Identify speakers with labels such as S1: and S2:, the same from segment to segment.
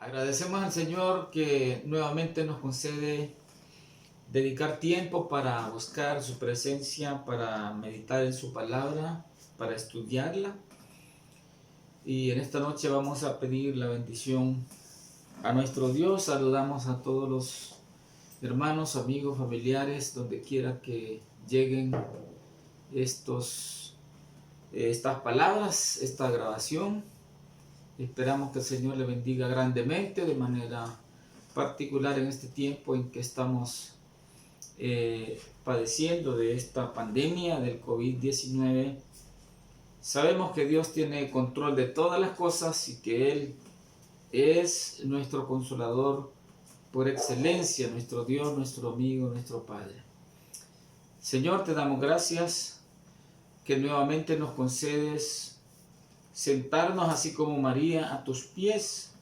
S1: Agradecemos al Señor que nuevamente nos concede dedicar tiempo para buscar su presencia, para meditar en su palabra, para estudiarla. Y en esta noche vamos a pedir la bendición a nuestro Dios. Saludamos a todos los hermanos, amigos, familiares, donde quiera que lleguen estas palabras, esta grabación. Esperamos que el Señor le bendiga grandemente, de manera particular en este tiempo en que estamos padeciendo de esta pandemia del COVID-19. Sabemos que Dios tiene control de todas las cosas y que Él es nuestro consolador por excelencia, nuestro Dios, nuestro amigo, nuestro Padre. Señor, te damos gracias que nuevamente nos concedes sentarnos así como María a tus pies.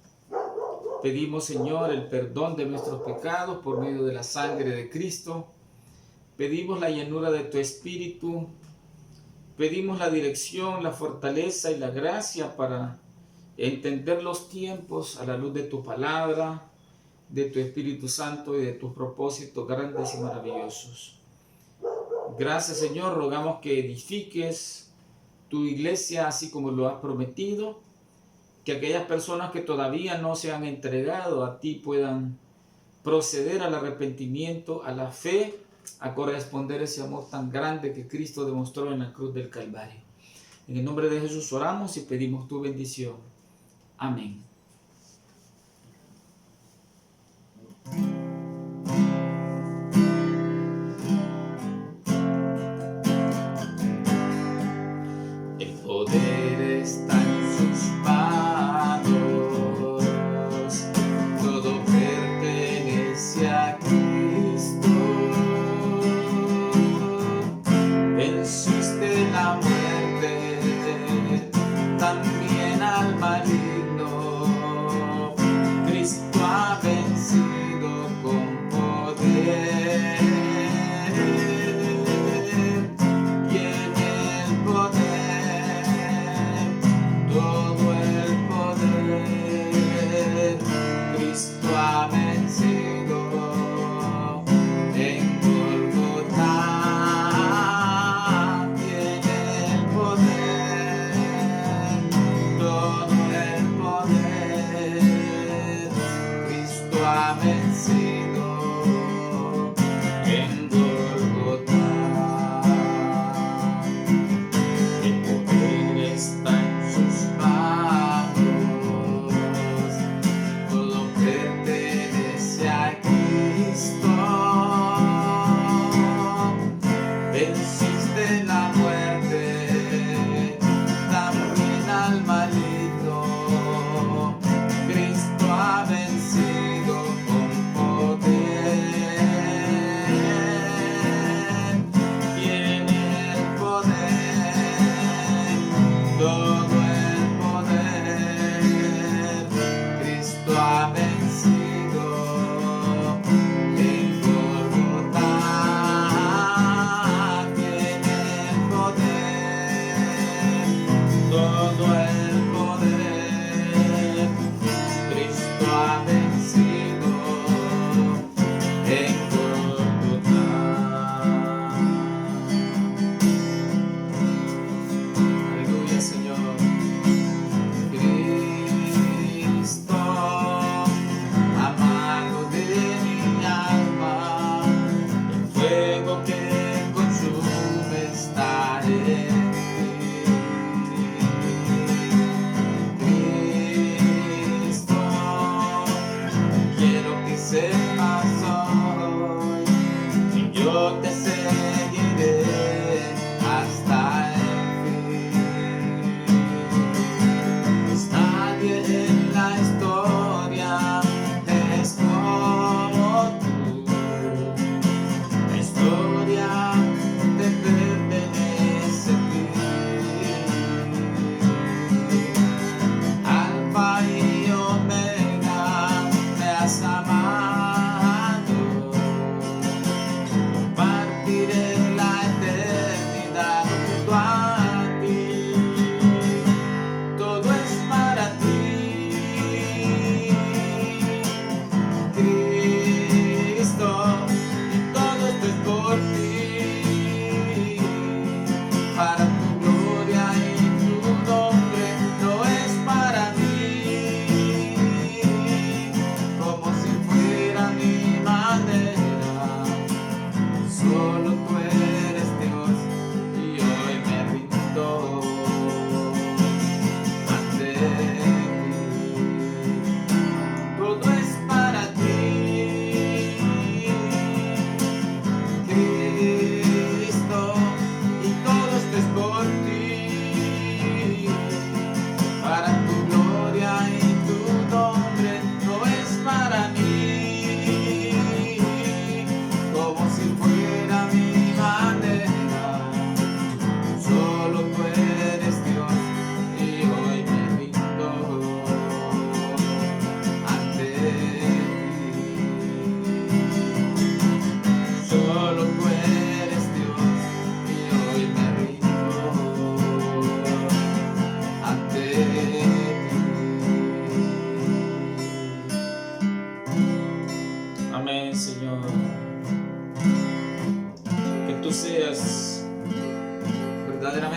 S1: Pedimos, Señor, el perdón de nuestros pecados por medio de la sangre de Cristo. Pedimos la llenura de tu Espíritu. Pedimos la dirección, la fortaleza y la gracia para entender los tiempos a la luz de tu palabra, de tu Espíritu Santo y de tus propósitos grandes y maravillosos. Gracias, Señor, rogamos que edifiques tu iglesia así como lo has prometido, que aquellas personas que todavía no se han entregado a ti puedan proceder al arrepentimiento, a la fe, a corresponder ese amor tan grande que Cristo demostró en la cruz del Calvario. En el nombre de Jesús oramos y pedimos tu bendición. Amén. El poder está en sus manos, todo pertenece a Cristo. Venciste la muerte, también al maligno. Cristo ha vencido con poder.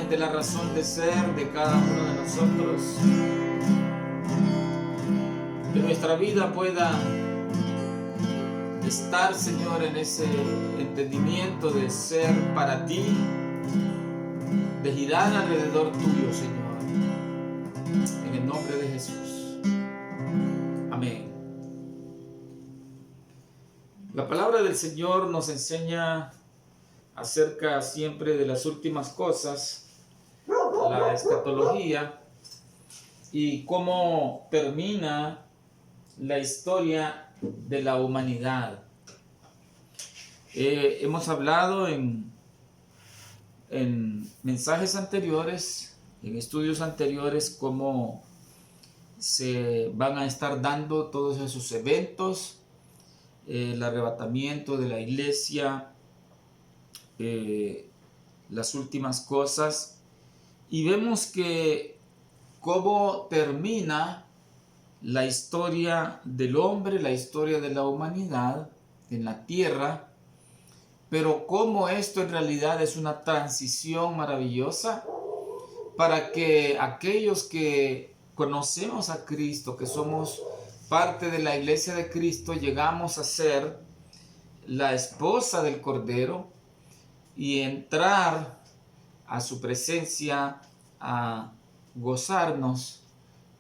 S1: verdaderamente la razón de ser de cada uno de nosotros. Que nuestra vida pueda estar, Señor, en ese entendimiento de ser para ti, de girar alrededor tuyo, Señor. En el nombre de Jesús. Amén. La palabra del Señor nos enseña acerca siempre de las últimas cosas, la escatología, y cómo termina la historia de la humanidad. Hemos hablado en mensajes anteriores, en estudios anteriores, cómo se van a estar dando todos esos eventos, el arrebatamiento de la iglesia, las últimas cosas, y vemos que cómo termina la historia del hombre, la historia de la humanidad en la tierra, pero cómo esto en realidad es una transición maravillosa para que aquellos que conocemos a Cristo, que somos parte de la iglesia de Cristo, llegamos a ser la esposa del Cordero y entrar a su presencia a gozarnos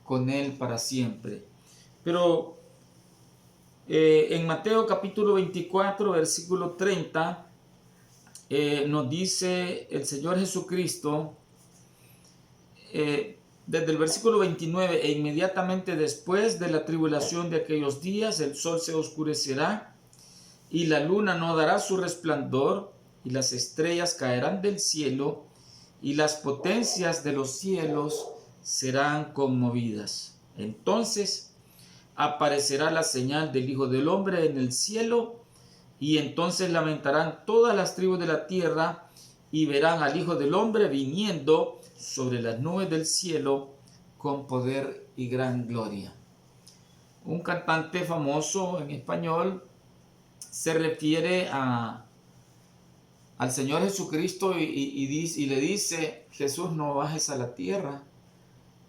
S1: con Él para siempre. Pero en Mateo capítulo 24, versículo 30, nos dice el Señor Jesucristo, desde el versículo 29, e inmediatamente después de la tribulación de aquellos días, el sol se oscurecerá y la luna no dará su resplandor, y las estrellas caerán del cielo, y las potencias de los cielos serán conmovidas. Entonces aparecerá la señal del Hijo del Hombre en el cielo, y entonces lamentarán todas las tribus de la tierra, y verán al Hijo del Hombre viniendo sobre las nubes del cielo con poder y gran gloria. Un cantante famoso en español se refiere al Señor Jesucristo y le dice: Jesús, no bajes a la tierra,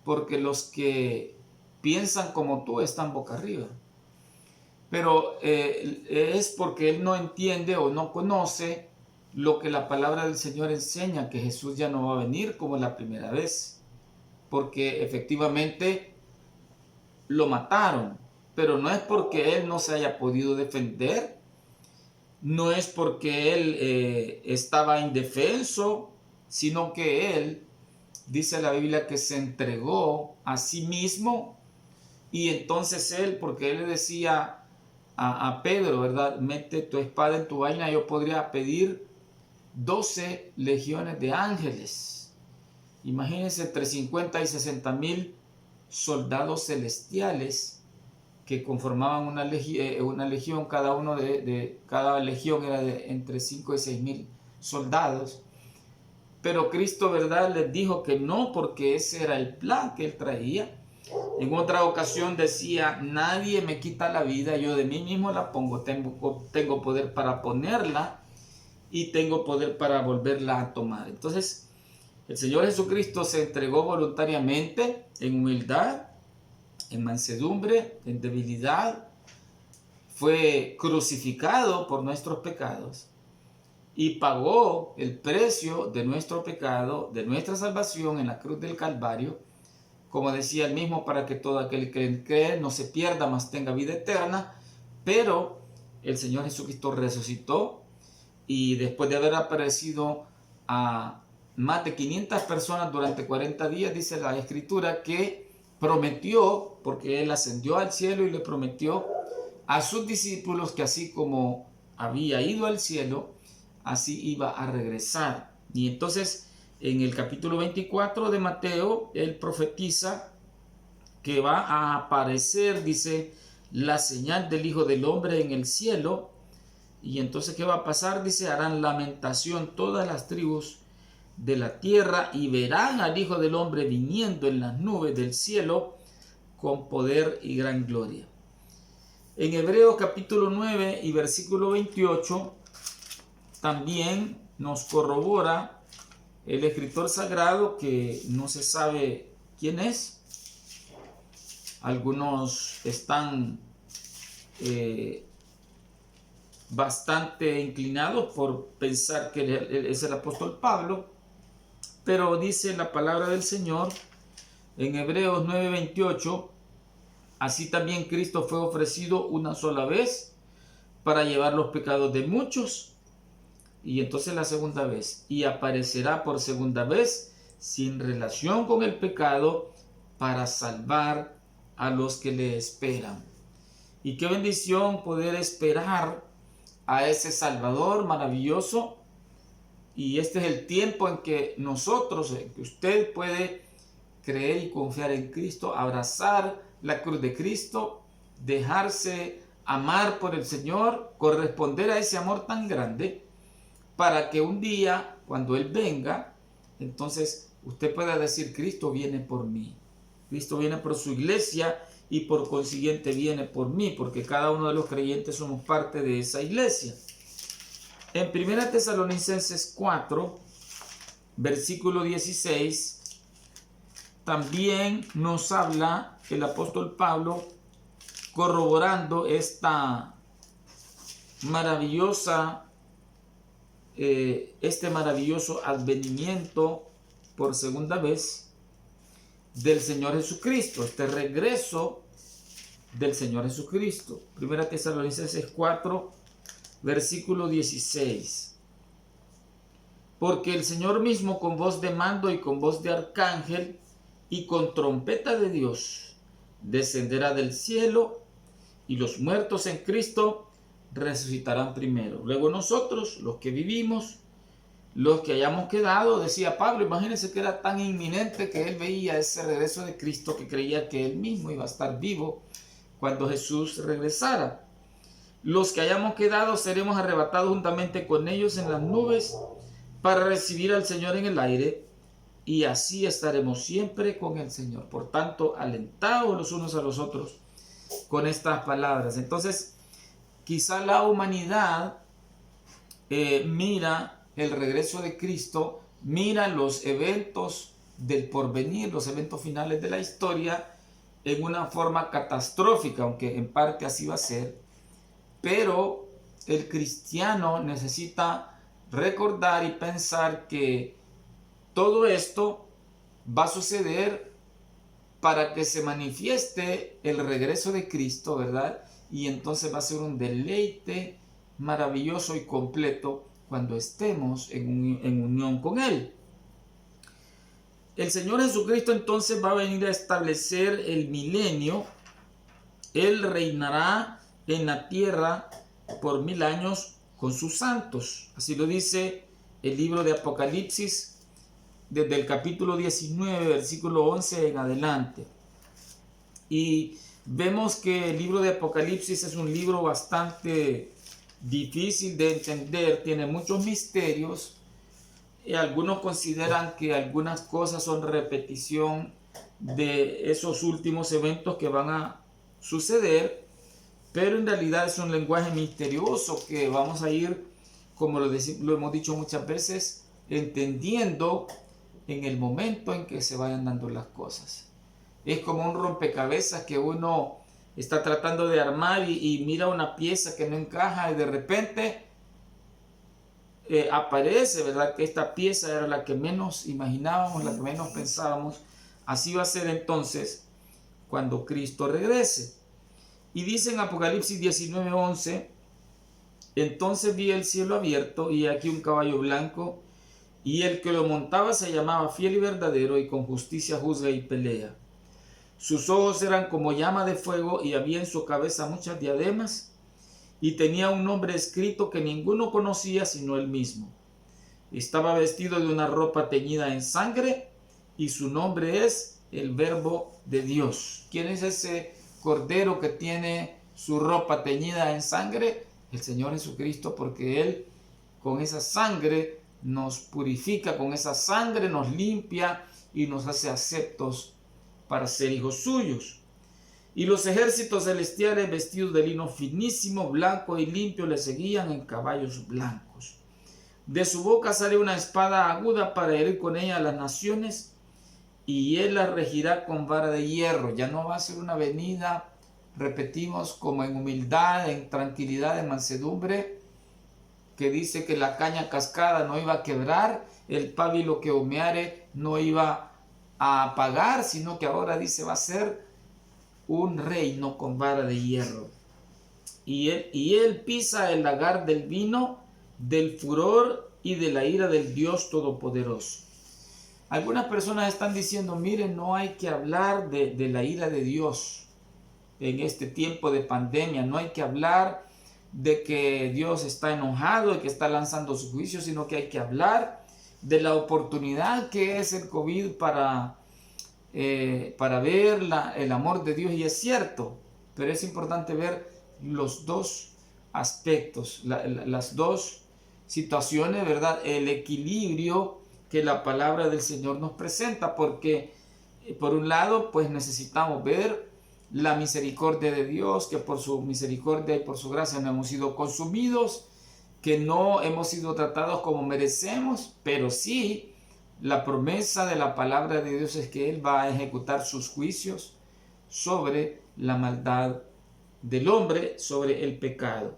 S1: porque los que piensan como tú están boca arriba. Pero es porque él no entiende o no conoce lo que la palabra del Señor enseña, que Jesús ya no va a venir como la primera vez, porque efectivamente lo mataron, pero no es porque él no se haya podido defender, no es porque él estaba indefenso, sino que él, dice la Biblia, que se entregó a sí mismo. Y entonces él, porque él le decía a Pedro, ¿verdad? Mete tu espada en tu vaina, yo podría pedir 12 legiones de ángeles. Imagínense, entre 50 y 60 mil soldados celestiales que conformaban una legión, cada uno cada legión era de entre 5 y 6 mil soldados. Pero Cristo, ¿verdad?, les dijo que no, porque ese era el plan que él traía. En otra ocasión decía: nadie me quita la vida, yo de mí mismo la pongo, tengo poder para ponerla y tengo poder para volverla a tomar. Entonces el Señor Jesucristo se entregó voluntariamente en humildad, en mansedumbre, en debilidad, fue crucificado por nuestros pecados y pagó el precio de nuestro pecado, de nuestra salvación en la cruz del Calvario, como decía él mismo, para que todo aquel que cree no se pierda, mas tenga vida eterna. Pero el Señor Jesucristo resucitó, y después de haber aparecido a más de 500 personas durante 40 días, dice la Escritura que prometió, porque él ascendió al cielo, y le prometió a sus discípulos que así como había ido al cielo, así iba a regresar. Y entonces en el capítulo 24 de Mateo, él profetiza que va a aparecer, dice, la señal del Hijo del Hombre en el cielo. Y entonces, ¿qué va a pasar? Dice: harán lamentación todas las tribus de la tierra, y verán al Hijo del Hombre viniendo en las nubes del cielo con poder y gran gloria. En Hebreos capítulo 9 y versículo 28 también nos corrobora el escritor sagrado, que no se sabe quién es. Algunos están bastante inclinados por pensar que es el apóstol Pablo, pero dice la palabra del Señor en Hebreos 9:28: así también Cristo fue ofrecido una sola vez para llevar los pecados de muchos, y entonces la segunda vez, y aparecerá por segunda vez sin relación con el pecado para salvar a los que le esperan. Y qué bendición poder esperar a ese Salvador maravilloso. Y este es el tiempo en que nosotros, en que usted puede creer y confiar en Cristo, abrazar la cruz de Cristo, dejarse amar por el Señor, corresponder a ese amor tan grande, para que un día, cuando Él venga, entonces usted pueda decir: Cristo viene por mí, Cristo viene por su iglesia, y por consiguiente viene por mí, porque cada uno de los creyentes somos parte de esa iglesia. En 1 Tesalonicenses 4, versículo 16, también nos habla el apóstol Pablo, corroborando esta maravillosa este maravilloso advenimiento por segunda vez del Señor Jesucristo, este regreso del Señor Jesucristo. 1 Tesalonicenses 4, versículo 16. Porque el Señor mismo, con voz de mando y con voz de arcángel y con trompeta de Dios, descenderá del cielo, y los muertos en Cristo resucitarán primero. Luego nosotros, los que vivimos, los que hayamos quedado, decía Pablo, imagínense que era tan inminente que él veía ese regreso de Cristo, que creía que él mismo iba a estar vivo cuando Jesús regresara. Los que hayamos quedado seremos arrebatados juntamente con ellos en las nubes para recibir al Señor en el aire, y así estaremos siempre con el Señor. Por tanto, alentados los unos a los otros con estas palabras. Entonces, quizá la humanidad mira el regreso de Cristo, mira los eventos del porvenir, los eventos finales de la historia, en una forma catastrófica, aunque en parte así va a ser. Pero el cristiano necesita recordar y pensar que todo esto va a suceder para que se manifieste el regreso de Cristo, ¿verdad? Y entonces va a ser un deleite maravilloso y completo cuando estemos en unión con Él. El Señor Jesucristo entonces va a venir a establecer el milenio. Él reinará en la tierra por 1000 años con sus santos. Así lo dice el libro de Apocalipsis, desde el capítulo 19, versículo 11 en adelante. Y vemos que el libro de Apocalipsis es un libro bastante difícil de entender, tiene muchos misterios, y algunos consideran que algunas cosas son repetición de esos últimos eventos que van a suceder, pero en realidad es un lenguaje misterioso que vamos a ir, como lo hemos dicho muchas veces, entendiendo en el momento en que se vayan dando las cosas. Es como un rompecabezas que uno está tratando de armar y mira una pieza que no encaja, y de repente aparece, ¿verdad?, que esta pieza era la que menos imaginábamos, la que menos pensábamos. Así va a ser entonces cuando Cristo regrese. Y dice en Apocalipsis 19:11: entonces vi el cielo abierto, y aquí un caballo blanco, y el que lo montaba se llamaba Fiel y Verdadero, y con justicia juzga y pelea. Sus ojos eran como llama de fuego, y había en su cabeza muchas diademas, y tenía un nombre escrito que ninguno conocía sino él mismo. Estaba vestido de una ropa teñida en sangre, y su nombre es el Verbo de Dios. ¿Quién es ese Cordero que tiene su ropa teñida en sangre? El Señor Jesucristo, porque Él con esa sangre nos purifica, con esa sangre nos limpia y nos hace aceptos para ser hijos suyos. Y los ejércitos celestiales, vestidos de lino finísimo, blanco y limpio, le seguían en caballos blancos. De su boca sale una espada aguda para herir con ella a las naciones, y él la regirá con vara de hierro. Ya no va a ser una venida, repetimos, como en humildad, en tranquilidad, en mansedumbre, que dice que la caña cascada no iba a quebrar, el pábilo que humeare no iba a apagar, sino que ahora dice va a ser un reino con vara de hierro. Y él pisa el lagar del vino, del furor y de la ira del Dios Todopoderoso. Algunas personas están diciendo, miren, no hay que hablar de la ira de Dios en este tiempo de pandemia, no hay que hablar de que Dios está enojado y que está lanzando su juicio, sino que hay que hablar de la oportunidad que es el COVID para ver el amor de Dios. Y es cierto, pero es importante ver los dos aspectos, las dos situaciones, ¿verdad? El equilibrio que la palabra del Señor nos presenta, porque por un lado, pues necesitamos ver la misericordia de Dios, que por su misericordia y por su gracia no hemos sido consumidos, que no hemos sido tratados como merecemos, pero sí la promesa de la palabra de Dios es que Él va a ejecutar sus juicios sobre la maldad del hombre, sobre el pecado.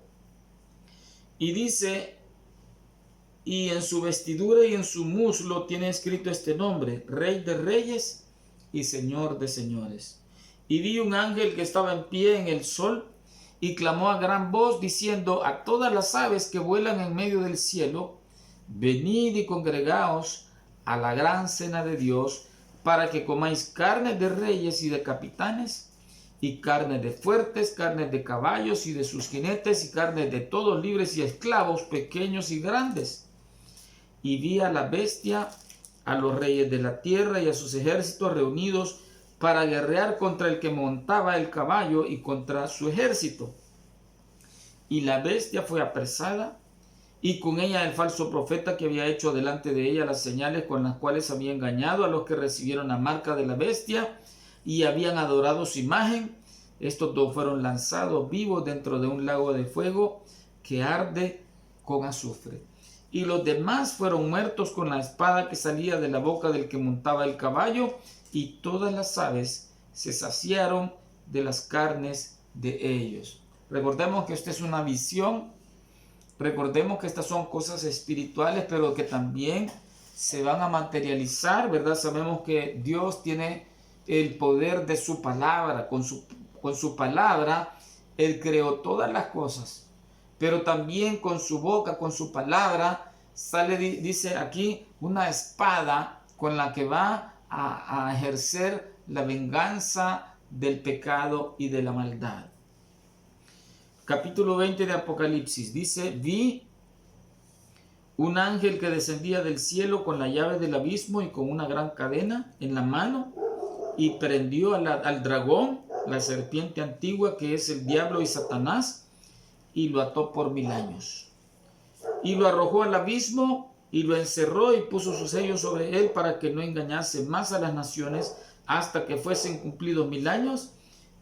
S1: Y dice, y en su vestidura y en su muslo tiene escrito este nombre, Rey de Reyes y Señor de Señores. Y vi un ángel que estaba en pie en el sol y clamó a gran voz diciendo a todas las aves que vuelan en medio del cielo, venid y congregaos a la gran cena de Dios, para que comáis carne de reyes y de capitanes, y carne de fuertes, carne de caballos y de sus jinetes, y carne de todos libres y esclavos, pequeños y grandes. Y vi a la bestia, a los reyes de la tierra y a sus ejércitos reunidos para guerrear contra el que montaba el caballo y contra su ejército. Y la bestia fue apresada, y con ella el falso profeta que había hecho delante de ella las señales con las cuales había engañado a los que recibieron la marca de la bestia y habían adorado su imagen. Estos dos fueron lanzados vivos dentro de un lago de fuego que arde con azufre. Y los demás fueron muertos con la espada que salía de la boca del que montaba el caballo, y todas las aves se saciaron de las carnes de ellos. Recordemos que esta es una visión, recordemos que estas son cosas espirituales, pero que también se van a materializar, ¿verdad? Sabemos que Dios tiene el poder de su palabra, con su palabra Él creó todas las cosas, pero también con su boca, con su palabra, sale, dice aquí, una espada con la que va a ejercer la venganza del pecado y de la maldad. Capítulo 20 de Apocalipsis dice, vi un ángel que descendía del cielo con la llave del abismo y con una gran cadena en la mano, y prendió al dragón, la serpiente antigua que es el diablo y Satanás, y lo ató por 1000 años. Y lo arrojó al abismo y lo encerró y puso su sello sobre él para que no engañase más a las naciones hasta que fuesen cumplidos 1000 años,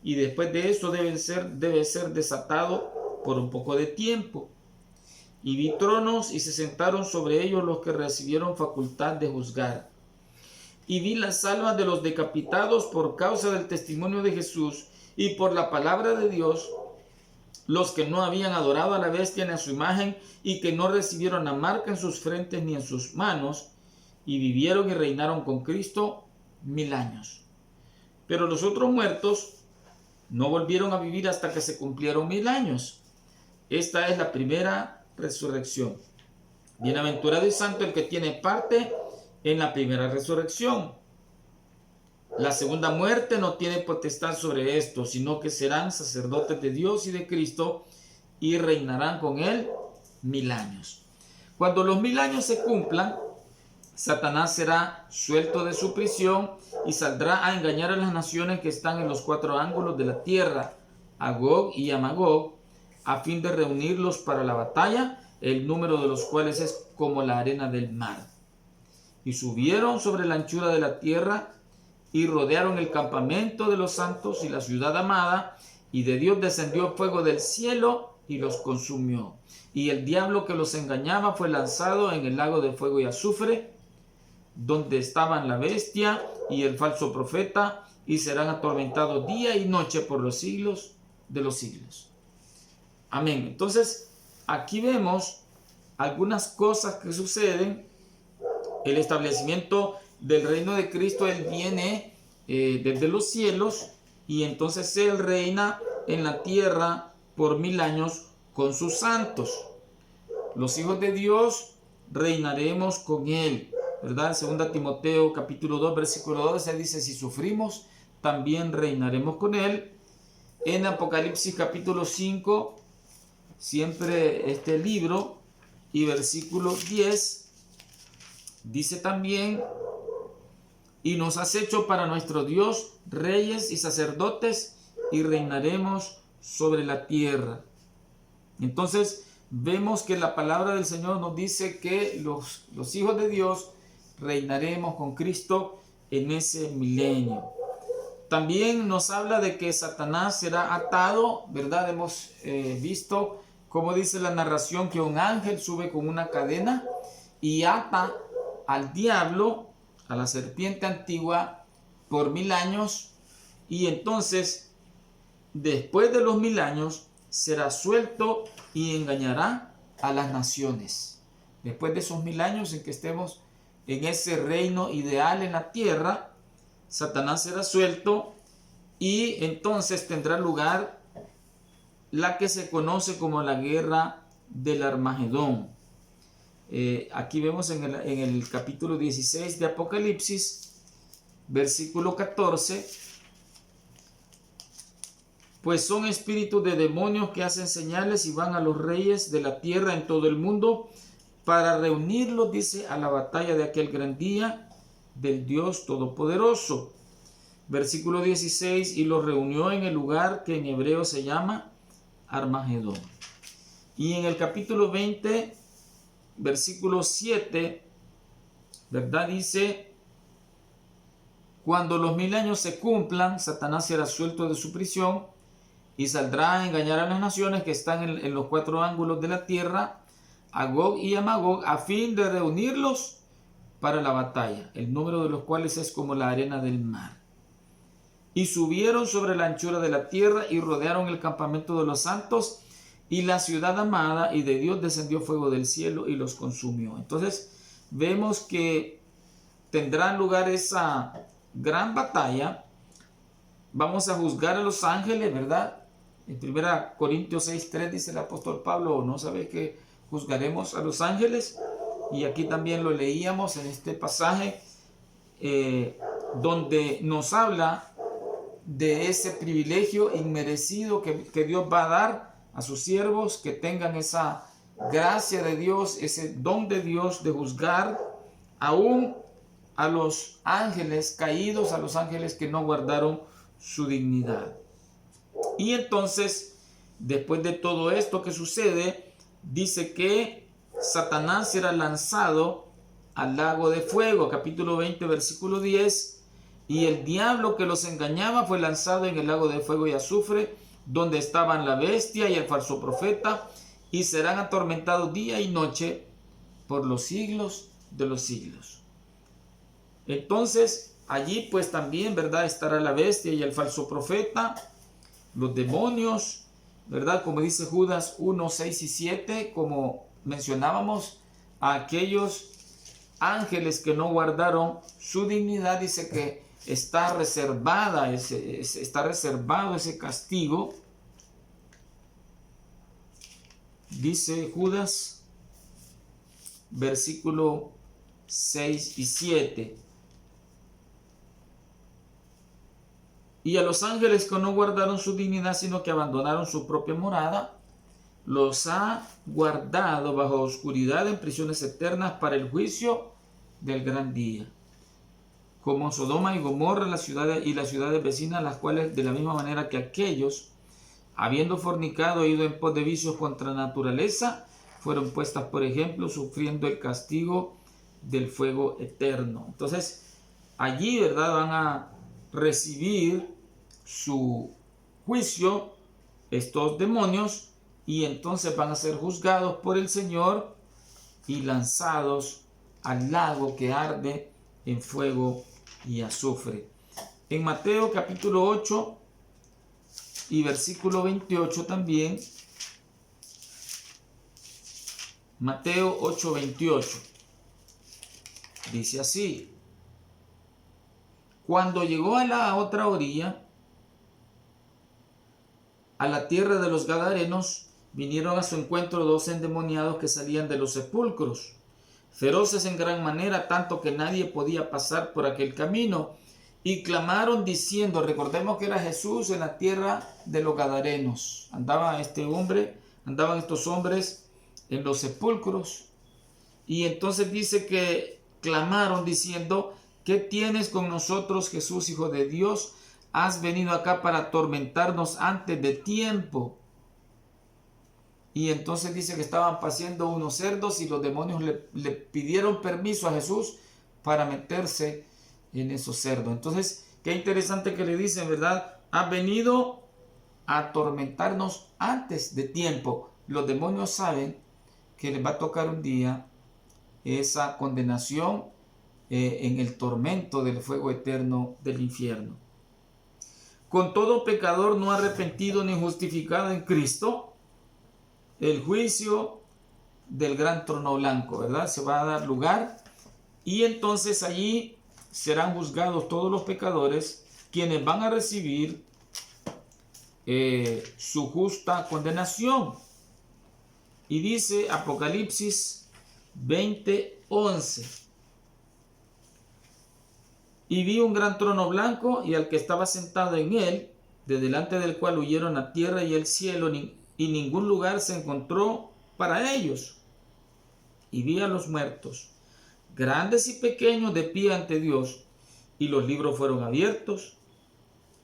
S1: y después de eso debe ser desatado por un poco de tiempo. Y vi tronos y se sentaron sobre ellos los que recibieron facultad de juzgar. Y vi las almas de los decapitados por causa del testimonio de Jesús y por la palabra de Dios, los que no habían adorado a la bestia ni a su imagen, y que no recibieron la marca en sus frentes ni en sus manos, y vivieron y reinaron con Cristo 1000 años. Pero los otros muertos no volvieron a vivir hasta que se cumplieron 1000 años. Esta es la primera resurrección. Bienaventurado y santo el que tiene parte en la primera resurrección. La segunda muerte no tiene potestad sobre esto, sino que serán sacerdotes de Dios y de Cristo y reinarán con él 1000 años. Cuando los 1000 años se cumplan, Satanás será suelto de su prisión y saldrá a engañar a las naciones que están en los 4 ángulos de la tierra, a Gog y a Magog, a fin de reunirlos para la batalla, el número de los cuales es como la arena del mar. Y subieron sobre la anchura de la tierra y rodearon el campamento de los santos y la ciudad amada, y de Dios descendió fuego del cielo y los consumió. Y el diablo que los engañaba fue lanzado en el lago de fuego y azufre, donde estaban la bestia y el falso profeta, y serán atormentados día y noche por los siglos de los siglos. Amén. Entonces, aquí vemos algunas cosas que suceden. El establecimiento del reino de Cristo, Él viene desde los cielos, y entonces Él reina en la tierra por 1000 años con sus santos. Los hijos de Dios reinaremos con Él, ¿verdad? 2 Timoteo capítulo 2 versículo 12 dice: si sufrimos, también reinaremos con Él. En Apocalipsis capítulo 5, siempre este libro, y versículo 10, dice también: y nos has hecho para nuestro Dios reyes y sacerdotes, y reinaremos sobre la tierra. Entonces vemos que la palabra del Señor nos dice que los hijos de Dios reinaremos con Cristo en ese milenio. También nos habla de que Satanás será atado, ¿verdad? Hemos visto cómo dice la narración que un ángel sube con una cadena y ata al diablo, a la serpiente antigua, por 1000 años, y entonces después de los 1000 años será suelto y engañará a las naciones. Después de esos 1000 años en que estemos en ese reino ideal en la tierra, Satanás será suelto, y entonces tendrá lugar la que se conoce como la guerra del Armagedón. Aquí vemos en el capítulo 16 de Apocalipsis, versículo 14: pues son espíritus de demonios que hacen señales y van a los reyes de la tierra en todo el mundo para reunirlos, dice, a la batalla de aquel gran día del Dios Todopoderoso. Versículo 16: y los reunió en el lugar que en hebreo se llama Armagedón. Y en el capítulo 20, versículo 7, ¿verdad? Dice: cuando los 1000 años se cumplan, Satanás será suelto de su prisión y saldrá a engañar a las naciones que están en los 4 ángulos de la tierra, a Gog y a Magog, a fin de reunirlos para la batalla, el número de los cuales es como la arena del mar. Y subieron sobre la anchura de la tierra y rodearon el campamento de los santos y la ciudad amada, y de Dios descendió fuego del cielo y los consumió. Entonces vemos que tendrá lugar esa gran batalla. Vamos a juzgar a los ángeles, ¿verdad? En 1 Corintios 6:3 dice el apóstol Pablo: ¿no sabéis que juzgaremos a los ángeles? Y aquí también lo leíamos en este pasaje, donde nos habla de ese privilegio inmerecido que Dios va a dar a sus siervos, que tengan esa gracia de Dios, ese don de Dios de juzgar aún a los ángeles caídos, a los ángeles que no guardaron su dignidad. Y entonces, después de todo esto que sucede, dice que Satanás será lanzado al lago de fuego, capítulo 20, versículo 10, y el diablo que los engañaba fue lanzado en el lago de fuego y azufre, donde estaban la bestia y el falso profeta, y serán atormentados día y noche por los siglos de los siglos. Entonces, allí pues también, ¿verdad?, estará la bestia y el falso profeta, los demonios, ¿verdad? Como dice Judas 1, 6 y 7, como mencionábamos, a aquellos ángeles que no guardaron su dignidad, dice que está reservado ese castigo. Dice Judas, versículo 6 y 7. Y a los ángeles que no guardaron su dignidad, sino que abandonaron su propia morada, los ha guardado bajo oscuridad en prisiones eternas para el juicio del gran día. Como Sodoma y Gomorra, las ciudades vecinas, las cuales de la misma manera que aquellos, habiendo fornicado e ido en pos de vicios contra naturaleza, fueron puestas por ejemplo, sufriendo el castigo del fuego eterno. Entonces, allí, ¿verdad?, van a recibir su juicio estos demonios, y entonces van a ser juzgados por el Señor y lanzados al lago que arde en fuego y azufre. En Mateo capítulo 8 y versículo 28 también, Mateo 8:28, dice así: cuando llegó a la otra orilla, a la tierra de los Gadarenos, vinieron a su encuentro 2 endemoniados que salían de los sepulcros, feroces en gran manera, tanto que nadie podía pasar por aquel camino, y clamaron diciendo, recordemos que era Jesús en la tierra de los Gadarenos, andaban estos hombres en los sepulcros, y entonces dice que clamaron diciendo, ¿qué tienes con nosotros, Jesús, Hijo de Dios? ¿Has venido acá para atormentarnos antes de tiempo? Y entonces dice que estaban paciendo unos cerdos y los demonios le pidieron permiso a Jesús para meterse en esos cerdos. Entonces, qué interesante que le dicen, ¿verdad? Has venido a atormentarnos antes de tiempo. Los demonios saben que les va a tocar un día esa condenación en el tormento del fuego eterno del infierno. Con todo pecador no arrepentido ni justificado en Cristo, el juicio del gran trono blanco, ¿verdad? Se va a dar lugar y entonces allí serán juzgados todos los pecadores, quienes van a recibir su justa condenación. Y dice Apocalipsis 20:11: y vi un gran trono blanco y al que estaba sentado en él, de delante del cual huyeron la tierra y el cielo, y ningún lugar se encontró para ellos. Y vi a los muertos, grandes y pequeños, de pie ante Dios, y los libros fueron abiertos,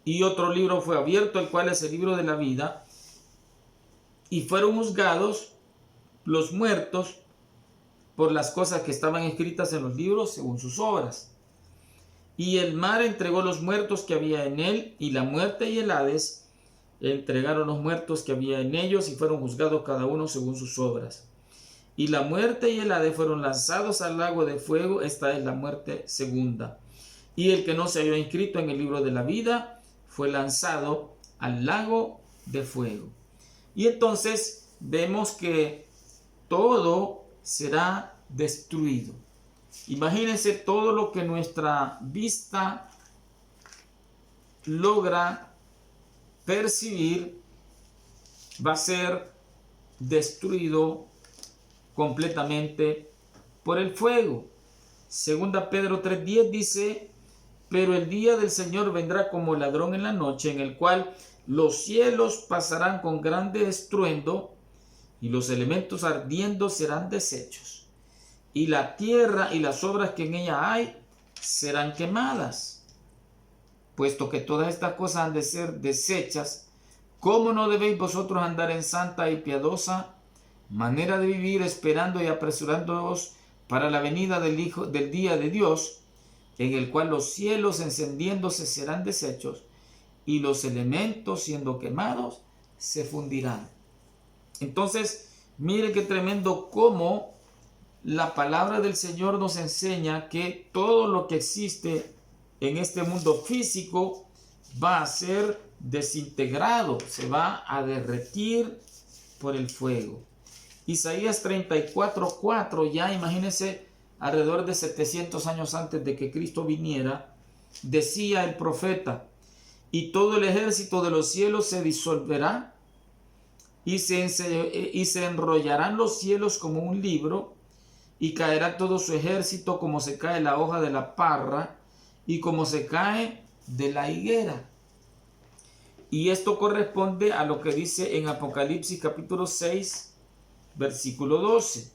S1: y otro libro fue abierto, el cual es el libro de la vida, y fueron juzgados los muertos por las cosas que estaban escritas en los libros según sus obras. Y el mar entregó los muertos que había en él, y la muerte y el Hades entregaron los muertos que había en ellos, y fueron juzgados cada uno según sus obras. Y la muerte y el Hades fueron lanzados al lago de fuego. Esta es la muerte segunda. Y el que no se halló inscrito en el libro de la vida fue lanzado al lago de fuego. Y entonces vemos que todo será destruido. Imagínense todo lo que nuestra vista logra percibir va a ser destruido completamente por el fuego. Segunda Pedro 3:10 dice: pero el día del Señor vendrá como ladrón en la noche, en el cual los cielos pasarán con grande estruendo, y los elementos ardiendo serán deshechos, y la tierra y las obras que en ella hay serán quemadas. Puesto que todas estas cosas han de ser deshechas, ¿cómo no debéis vosotros andar en santa y piadosa manera de vivir, esperando y apresurándoos para la venida del día de Dios, en el cual los cielos encendiéndose serán deshechos, y los elementos siendo quemados se fundirán? Entonces, mire qué tremendo cómo la palabra del Señor nos enseña que todo lo que existe en este mundo físico va a ser desintegrado, se va a derretir por el fuego. Isaías 34:4, ya imagínense, alrededor de 700 años antes de que Cristo viniera, decía el profeta: y todo el ejército de los cielos se disolverá, y se enrollarán los cielos como un libro, y caerá todo su ejército como se cae la hoja de la parra, y como se cae de la higuera. Y esto corresponde a lo que dice en Apocalipsis capítulo 6, versículo 12.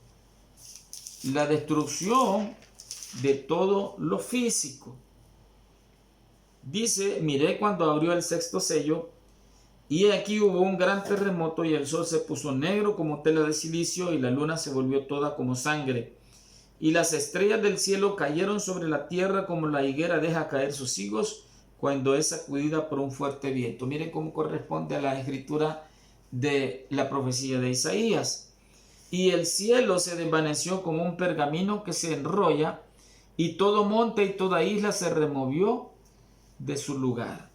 S1: La destrucción de todo lo físico. Dice: miré cuando abrió el sexto sello, y aquí hubo un gran terremoto, y el sol se puso negro como tela de silicio, y la luna se volvió toda como sangre, y las estrellas del cielo cayeron sobre la tierra como la higuera deja caer sus higos cuando es sacudida por un fuerte viento. Miren cómo corresponde a la escritura de la profecía de Isaías. Y el cielo se desvaneció como un pergamino que se enrolla, y todo monte y toda isla se removió de su lugar.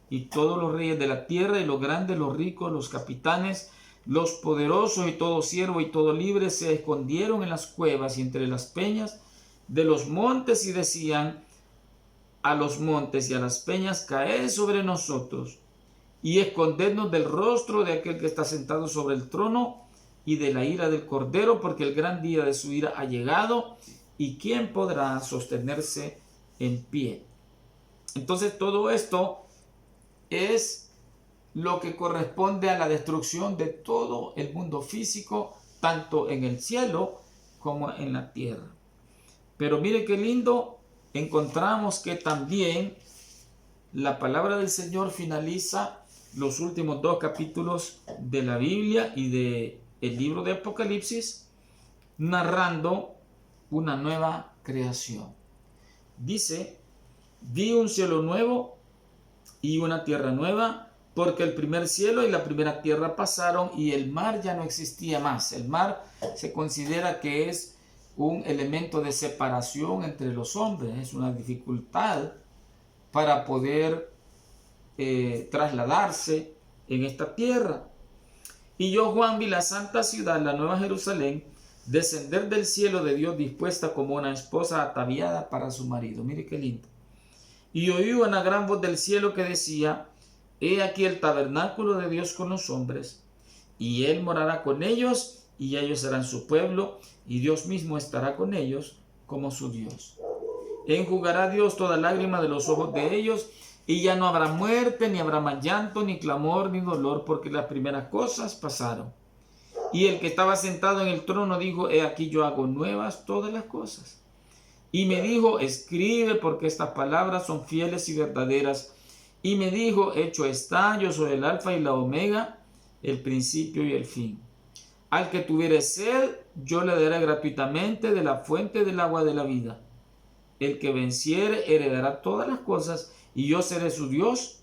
S1: Y todos los reyes de la tierra, y los grandes, los ricos, los capitanes, los poderosos, y todo siervo y todo libre, se escondieron en las cuevas y entre las peñas de los montes, y decían a los montes y a las peñas: caed sobre nosotros, y escondednos del rostro de aquel que está sentado sobre el trono y de la ira del Cordero, porque el gran día de su ira ha llegado, y ¿quién podrá sostenerse en pie? Entonces todo esto es lo que corresponde a la destrucción de todo el mundo físico, tanto en el cielo como en la tierra. Pero mire qué lindo, encontramos que también la palabra del Señor finaliza los últimos 2 capítulos de la Biblia y de el libro de Apocalipsis narrando una nueva creación. Dice: vi un cielo nuevo y una tierra nueva, porque el primer cielo y la primera tierra pasaron y el mar ya no existía más. El mar se considera que es un elemento de separación entre los hombres, es una dificultad para poder trasladarse en esta tierra. Y yo, Juan, vi la santa ciudad, la nueva Jerusalén, descender del cielo de Dios, dispuesta como una esposa ataviada para su marido. Mire qué lindo. Y oí una gran voz del cielo que decía: he aquí el tabernáculo de Dios con los hombres, y él morará con ellos, y ellos serán su pueblo, y Dios mismo estará con ellos como su Dios. Enjugará Dios toda lágrima de los ojos de ellos, y ya no habrá muerte, ni habrá más llanto, ni clamor, ni dolor, porque las primeras cosas pasaron. Y el que estaba sentado en el trono dijo: he aquí yo hago nuevas todas las cosas. Y me dijo: escribe, porque estas palabras son fieles y verdaderas. Y me dijo: hecho está, yo soy el alfa y la omega, el principio y el fin. Al que tuviere sed, yo le daré gratuitamente de la fuente del agua de la vida. El que venciere heredará todas las cosas, y yo seré su Dios,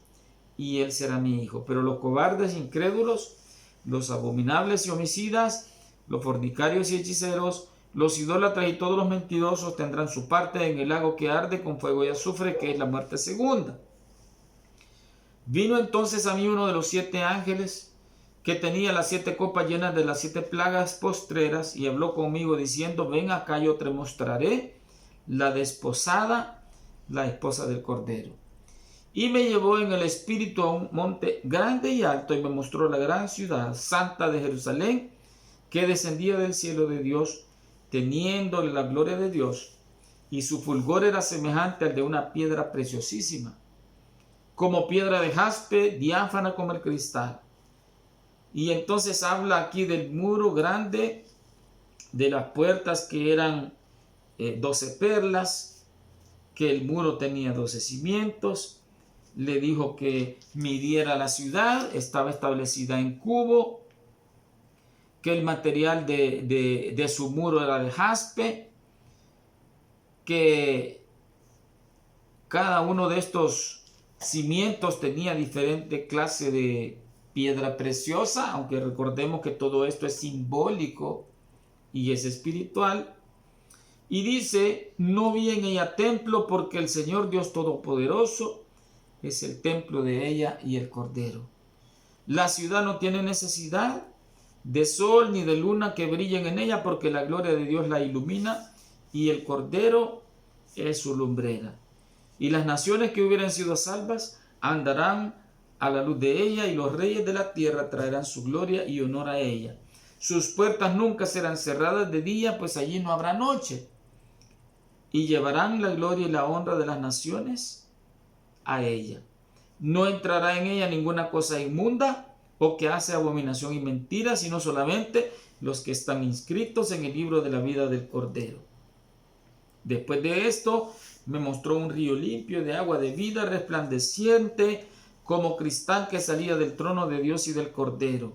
S1: y él será mi hijo. Pero los cobardes, incrédulos, los abominables y homicidas, los fornicarios y hechiceros, los idólatras y todos los mentirosos tendrán su parte en el lago que arde con fuego y azufre, que es la muerte segunda. Vino entonces a mí uno de los 7 ángeles que tenía las 7 copas llenas de las 7 plagas postreras, y habló conmigo diciendo: ven acá, yo te mostraré la desposada, la esposa del Cordero. Y me llevó en el espíritu a un monte grande y alto, y me mostró la gran ciudad santa de Jerusalén, que descendía del cielo de Dios, teniendo la gloria de Dios, y su fulgor era semejante al de una piedra preciosísima, como piedra de jaspe, diáfana como el cristal. Y entonces habla aquí del muro grande, de las puertas que eran 12 perlas, que el muro tenía 12 cimientos. Le dijo que midiera la ciudad, estaba establecida en cubo, que el material de su muro era de jaspe, que cada uno de estos cimientos tenía diferente clase de piedra preciosa, aunque recordemos que todo esto es simbólico y es espiritual. Y dice: no vi en ella templo, porque el Señor Dios Todopoderoso es el templo de ella y el Cordero. La ciudad no tiene necesidad de sol ni de luna que brillen en ella, porque la gloria de Dios la ilumina, y el Cordero es su lumbrera. Y las naciones que hubieran sido salvas andarán a la luz de ella, y los reyes de la tierra traerán su gloria y honor a ella. Sus puertas nunca serán cerradas de día, pues allí no habrá noche. Y llevarán la gloria y la honra de las naciones a ella. No entrará en ella ninguna cosa inmunda o que hace abominación y mentira, sino solamente los que están inscritos en el libro de la vida del Cordero. Después de esto me mostró un río limpio de agua de vida, resplandeciente como cristal, que salía del trono de Dios y del Cordero.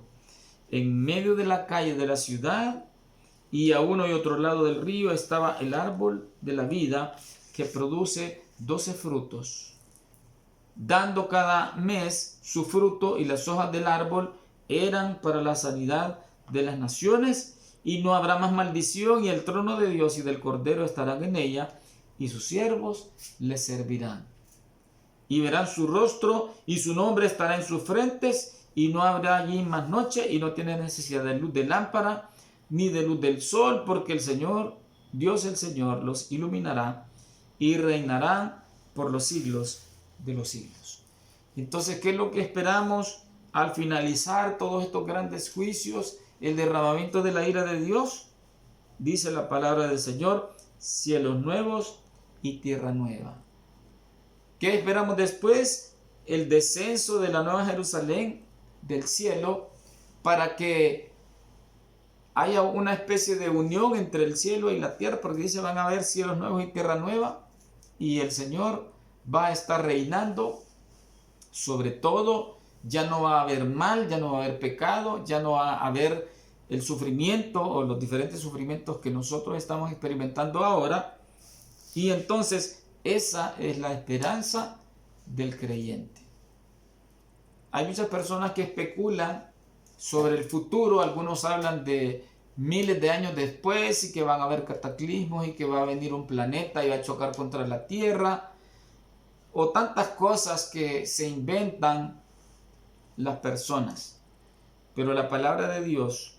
S1: En medio de la calle de la ciudad, y a uno y otro lado del río, estaba el árbol de la vida, que produce 12 frutos, dando cada mes su fruto, y las hojas del árbol eran para la sanidad de las naciones, y no habrá más maldición, y el trono de Dios y del Cordero estarán en ella, y sus siervos le servirán. Y verán su rostro, y su nombre estará en sus frentes, y no habrá allí más noche, y no tiene necesidad de luz de lámpara, ni de luz del sol, porque el Señor, Dios el Señor, los iluminará, y reinarán por los siglos de los siglos. Entonces, ¿qué es lo que esperamos al finalizar todos estos grandes juicios? El derramamiento de la ira de Dios. Dice la palabra del Señor: cielos nuevos y tierra nueva. ¿Qué esperamos después? El descenso de la nueva Jerusalén del cielo, para que haya una especie de unión entre el cielo y la tierra, porque dice: van a haber cielos nuevos y tierra nueva, y el Señor va a estar reinando sobre todo. Ya no va a haber mal, ya no va a haber pecado, ya no va a haber el sufrimiento o los diferentes sufrimientos que nosotros estamos experimentando ahora. Y entonces esa es la esperanza del creyente. Hay muchas personas que especulan sobre el futuro. Algunos hablan de miles de años después, y que van a haber cataclismos, y que va a venir un planeta y va a chocar contra la Tierra, o tantas cosas que se inventan las personas. Pero la palabra de Dios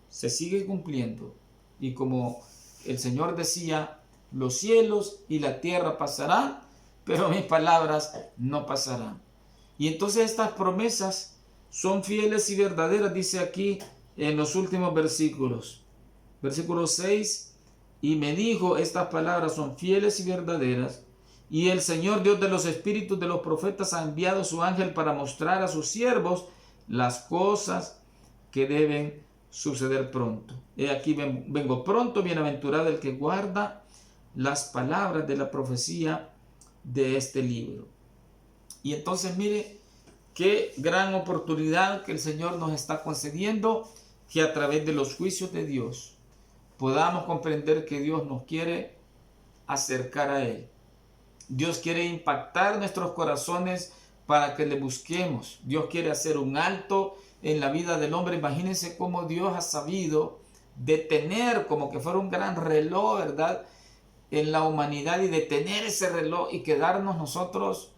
S1: se sigue cumpliendo, y como el Señor decía: los cielos y la tierra pasarán, pero mis palabras no pasarán. Y entonces estas promesas son fieles y verdaderas, dice aquí en los últimos versículos. Versículo 6: y me dijo: estas palabras son fieles y verdaderas, y el Señor Dios de los espíritus de los profetas ha enviado su ángel para mostrar a sus siervos las cosas que deben suceder pronto. He aquí vengo pronto, bienaventurado el que guarda las palabras de la profecía de este libro. Y entonces mire qué gran oportunidad que el Señor nos está concediendo, que a través de los juicios de Dios podamos comprender que Dios nos quiere acercar a Él. Dios quiere impactar nuestros corazones para que le busquemos. Dios quiere hacer un alto en la vida del hombre. Imagínense cómo Dios ha sabido detener, como que fuera un gran reloj, ¿verdad?, en la humanidad, y detener ese reloj y quedarnos nosotros,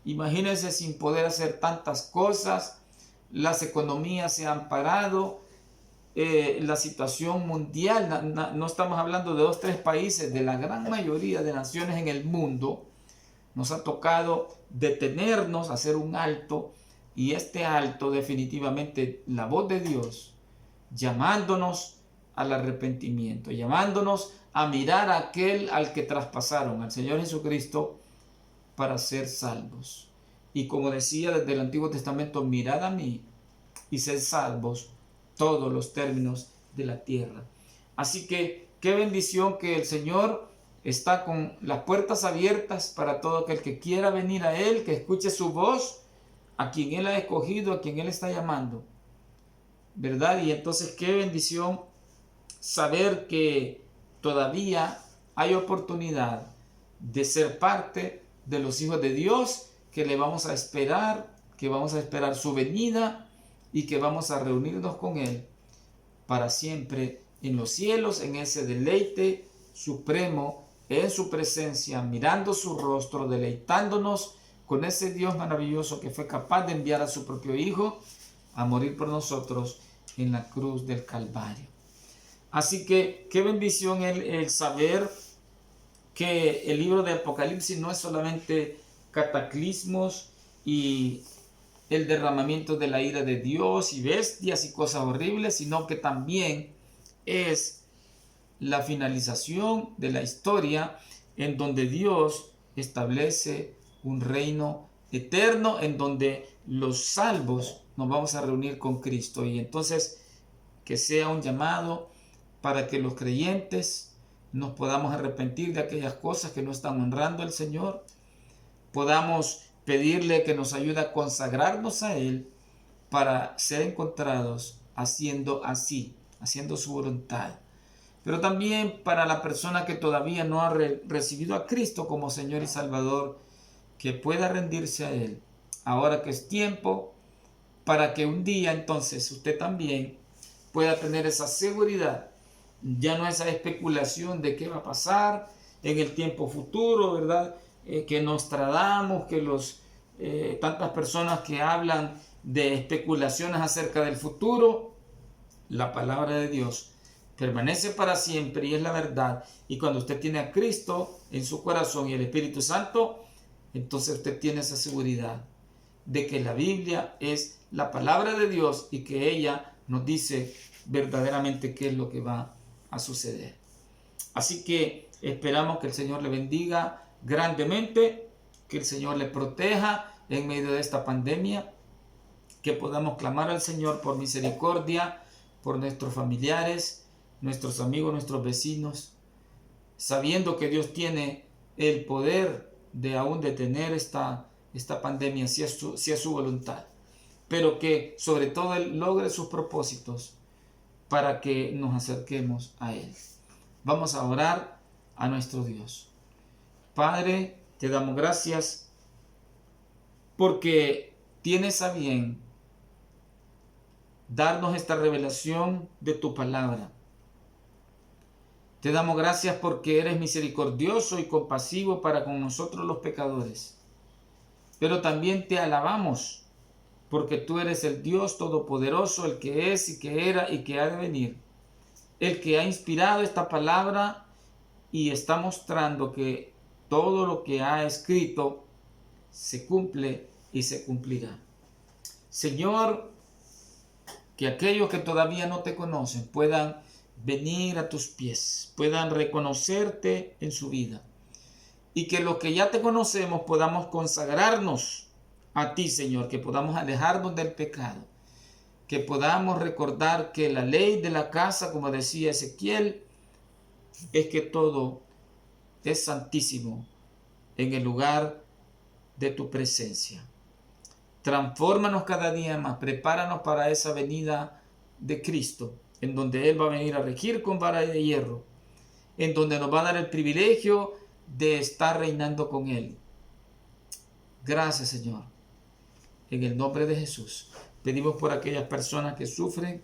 S1: imagínense, sin poder hacer tantas cosas. Las economías se han parado, la situación mundial, no estamos hablando de 2 o 3 países, de la gran mayoría de naciones en el mundo, nos ha tocado detenernos, hacer un alto, y este alto definitivamente la voz de Dios llamándonos al arrepentimiento, llamándonos a mirar a aquel al que traspasaron, al Señor Jesucristo, para ser salvos. Y como decía desde el Antiguo Testamento: mirad a mí y sed salvos todos los términos de la tierra. Así que qué bendición que el Señor está con las puertas abiertas para todo aquel que quiera venir a Él, que escuche su voz, a quien Él ha escogido, a quien Él está llamando, ¿verdad? Y entonces qué bendición saber que todavía hay oportunidad de ser parte de los hijos de Dios, que le vamos a esperar, que vamos a esperar su venida, y que vamos a reunirnos con Él para siempre en los cielos, en ese deleite supremo, en su presencia, mirando su rostro, deleitándonos con ese Dios maravilloso que fue capaz de enviar a su propio Hijo a morir por nosotros en la cruz del Calvario. Así que qué bendición el saber que el libro de Apocalipsis no es solamente cataclismos y el derramamiento de la ira de Dios y bestias y cosas horribles, sino que también es la finalización de la historia, en donde Dios establece un reino eterno, en donde los salvos nos vamos a reunir con Cristo. Y entonces que sea un llamado para que los creyentes nos podamos arrepentir de aquellas cosas que no están honrando al Señor, podamos pedirle que nos ayude a consagrarnos a Él para ser encontrados haciendo así, haciendo su voluntad. Pero también para la persona que todavía no ha recibido a Cristo como Señor y Salvador, que pueda rendirse a Él, ahora que es tiempo, para que un día entonces usted también pueda tener esa seguridad. Ya no esa especulación de qué va a pasar en el tiempo futuro, ¿verdad? Que Nostradamus, que tantas personas que hablan de especulaciones acerca del futuro. La palabra de Dios permanece para siempre y es la verdad. Y cuando usted tiene a Cristo en su corazón y el Espíritu Santo, entonces usted tiene esa seguridad de que la Biblia es la palabra de Dios y que ella nos dice verdaderamente qué es lo que va a suceder. Así que esperamos que el Señor le bendiga grandemente, que el Señor le proteja en medio de esta pandemia, que podamos clamar al Señor por misericordia, por nuestros familiares, nuestros amigos, nuestros vecinos, sabiendo que Dios tiene el poder de aún detener esta pandemia si es su voluntad, pero que sobre todo Él logre sus propósitos para que nos acerquemos a Él. Vamos a orar a nuestro Dios. Padre, te damos gracias porque tienes a bien darnos esta revelación de tu palabra. Te damos gracias porque eres misericordioso y compasivo para con nosotros los pecadores. Pero también te alabamos porque tú eres el Dios todopoderoso, el que es y que era y que ha de venir. El que ha inspirado esta palabra y está mostrando que todo lo que ha escrito se cumple y se cumplirá. Señor, que aquellos que todavía no te conocen puedan venir a tus pies, puedan reconocerte en su vida. Y que los que ya te conocemos podamos consagrarnos a ti, Señor, que podamos alejarnos del pecado, que podamos recordar que la ley de la casa, como decía Ezequiel, es que todo es santísimo en el lugar de tu presencia. Transfórmanos cada día más, prepáranos para esa venida de Cristo, en donde Él va a venir a regir con vara de hierro, en donde nos va a dar el privilegio de estar reinando con Él. Gracias, Señor. En el nombre de Jesús, pedimos por aquellas personas que sufren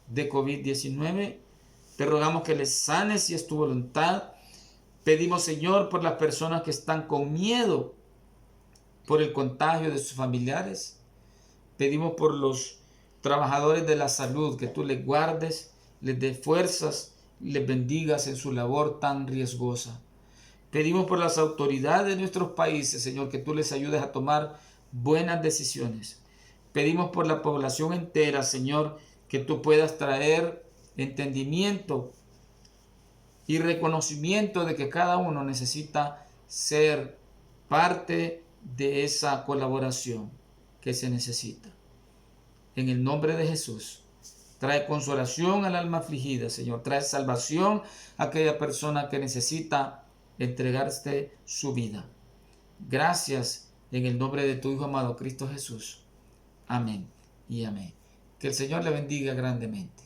S1: de COVID-19. Te rogamos que les sanes si es tu voluntad. Pedimos, Señor, por las personas que están con miedo por el contagio de sus familiares. Pedimos por los trabajadores de la salud, que tú les guardes, les des fuerzas, les bendigas en su labor tan riesgosa. Pedimos por las autoridades de nuestros países, Señor, que tú les ayudes a tomar buenas decisiones. Pedimos por la población entera, Señor, que tú puedas traer entendimiento y reconocimiento de que cada uno necesita ser parte de esa colaboración que se necesita. En el nombre de Jesús, trae consolación al alma afligida, Señor. Trae salvación a aquella persona que necesita entregarte su vida. Gracias en el nombre de tu Hijo amado Cristo Jesús. Amén y amén. Que el Señor le bendiga grandemente.